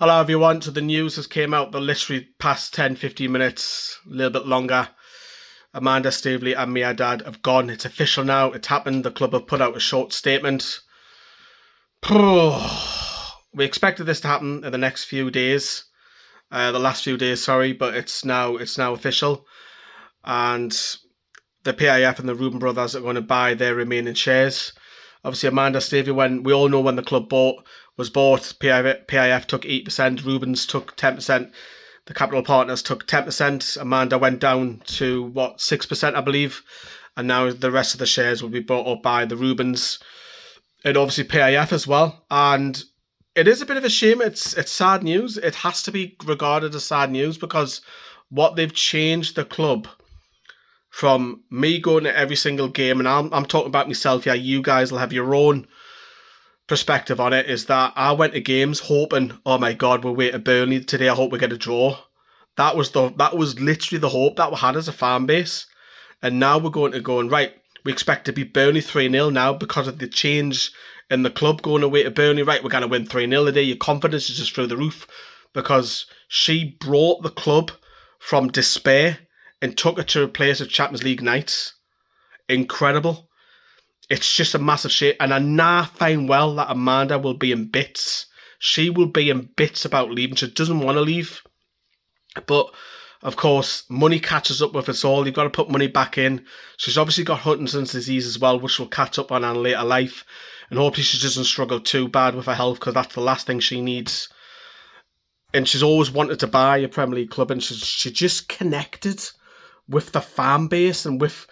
Hello everyone, so the news has came out the literally past 10-15 minutes, a little bit longer. Amanda Staveley and Mehrdad have gone. It's official now, it's happened. The club have put out a short statement. We expected this to happen in the next few days. The last few days, sorry, but it's now official. And the PIF and the Reuben brothers are going to buy their remaining shares. Obviously, Amanda Staveley, we all know when the club was bought, PIF took 8%, Reuben's took 10%, the capital partners took 10%. Amanda went down to 6%, I believe, and now the rest of the shares will be bought up by the Reubens and obviously PIF as well. And it is a bit of a shame. It's sad news. It has to be regarded as sad news because what they've changed the club from me going to every single game, and I'm talking about myself here, you guys will have your own perspective on it, is that I went to games hoping, oh my God, we're away to Burnley today, I hope we get a draw. That was literally the hope that we had as a fan base. And now we're going, right, we expect to beat Burnley 3-0 now because of the change in the club going away to Burnley. Right, we're going to win 3-0 today. Your confidence is just through the roof because she brought the club from despair and took it to a place of Champions League nights. Incredible. It's just a massive shame. And I know fine well that Amanda will be in bits. She will be in bits about leaving. She doesn't want to leave. But, of course, money catches up with us all. You've got to put money back in. She's obviously got Huntington's disease as well, which will catch up on her in later life. And hopefully she doesn't struggle too bad with her health because that's the last thing she needs. And she's always wanted to buy a Premier League club, and she just connected with the fan base and with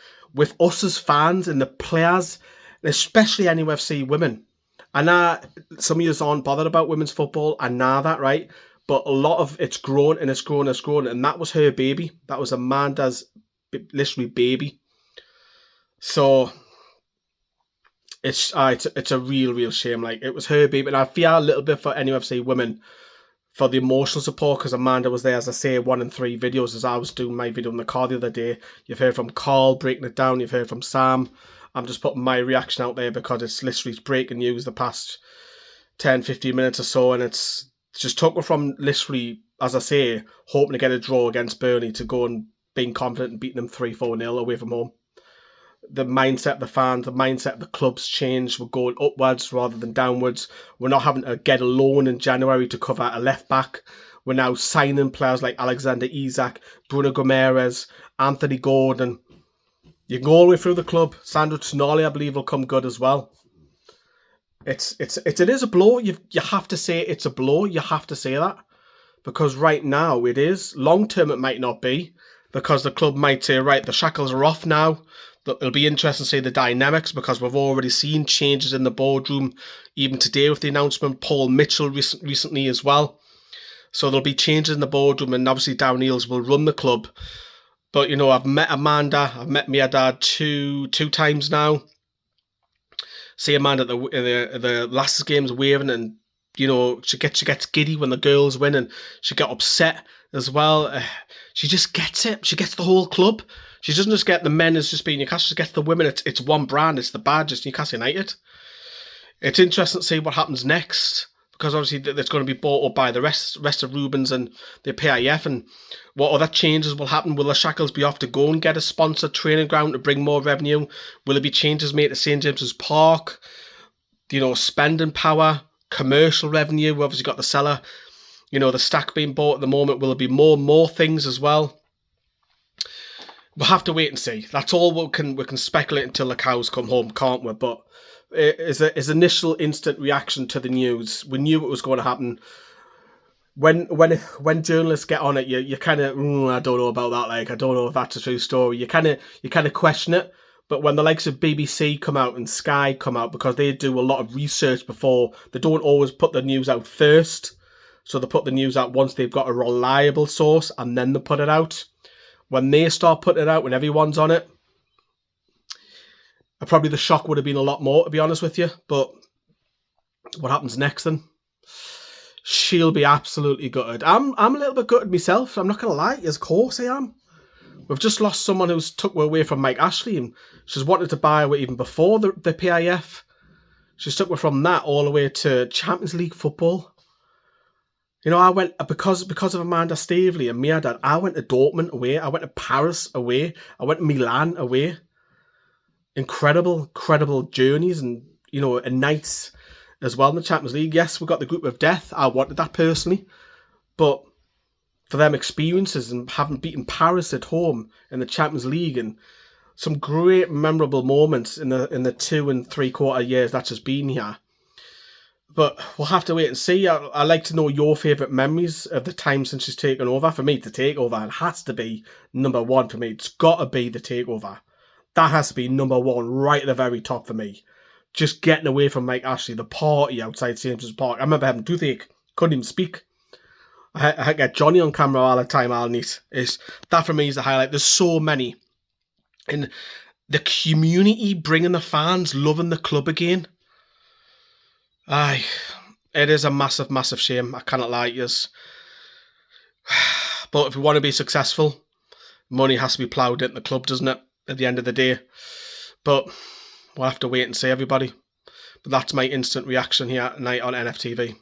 us as fans and the players, and especially NUFC women. I know some of you aren't bothered about women's football. I know that, right? But a lot of it's grown and it's grown and it's grown. And that was her baby. That was Amanda's literally baby. So it's a real shame. Like, it was her baby. And I feel a little bit for NUFC women for the emotional support because Amanda was there, as I say, 1 and 3 videos as I was doing my video in the car the other day. You've heard from Carl breaking it down. You've heard from Sam. I'm just putting my reaction out there because it's literally breaking news the past 10-15 minutes or so, and it's just took me from literally, as I say, hoping to get a draw against Burnley to go and being confident and beating them 3-4-0 away from home. The mindset of the fans, the mindset of the club's changed. We're going upwards rather than downwards. We're not having to get a loan in January to cover a left back. We're now signing players like Alexander Isak, Bruno Gomes, Anthony Gordon. You can go all the way through the club. Sandro Tonali, I believe, will come good as well. It is a blow. You have to say it's a blow. You have to say that. Because right now it is. Long term it might not be. Because the club might say, right, the shackles are off now. It'll be interesting to see the dynamics because we've already seen changes in the boardroom. Even today with the announcement, Paul Mitchell recently as well. So there'll be changes in the boardroom, and obviously Darren Eales will run the club. But, you know, I've met Amanda, I've met Mehrdad two times now. See Amanda at the last games waving, and, you know, she gets giddy when the girls win, and she get upset as well. She just gets it. She gets the whole club. She doesn't just get the men as just being Newcastle, she gets the women. It's one brand, it's the badge, it's Newcastle United. It's interesting to see what happens next, because obviously it's going to be bought up by the rest of Reubens and the PIF, and what other changes will happen. Will the Shackles be off to go and get a sponsored training ground to bring more revenue? Will there be changes made to St James's Park? You know, spending power, commercial revenue. We've obviously got the cellar, you know, the stack being bought at the moment. Will there be more things as well? We'll have to wait and see. That's all we can speculate until the cows come home, can't we? But as initial instant reaction to the news, we knew it was going to happen. When journalists get on it, you kind of, I don't know about that. Like, I don't know if that's a true story. You kind of question it. But when the likes of BBC come out and Sky come out, because they do a lot of research before, they don't always put the news out first. So they put the news out once they've got a reliable source, and then they put it out. When they start putting it out, when everyone's on it, probably the shock would have been a lot more, to be honest with you. But what happens next then? She'll be absolutely gutted. I'm a little bit gutted myself. I'm not going to lie. Of course I am. We've just lost someone who's took away from Mike Ashley, and she's wanted to buy her even before the PIF. She's took her from that all the way to Champions League football. You know, I went because of Amanda Staveley and Mehrdad. I went to Dortmund away. I went to Paris away. I went to Milan away. Incredible journeys and and nights as well in the Champions League. Yes, we got the group of death. I wanted that personally, but for them experiences and having beaten Paris at home in the Champions League and some great memorable moments in the 2 and 3/4 years that's just been here. But we'll have to wait and see. I'd like to know your favourite memories of the time since she's taken over. For me, the takeover, it has to be number one for me. It's got to be the takeover. That has to be number one, right at the very top for me. Just getting away from Mike Ashley, the party outside St. James's Park. I remember having toothache, couldn't even speak. I get Johnny on camera all the time, that for me is the highlight. There's so many. And the community bringing the fans, loving the club again. Aye, it is a massive shame. I cannot lie to you. But if we want to be successful, money has to be ploughed into the club, doesn't it? At the end of the day. But we'll have to wait and see, everybody. But that's my instant reaction here tonight on NFTV.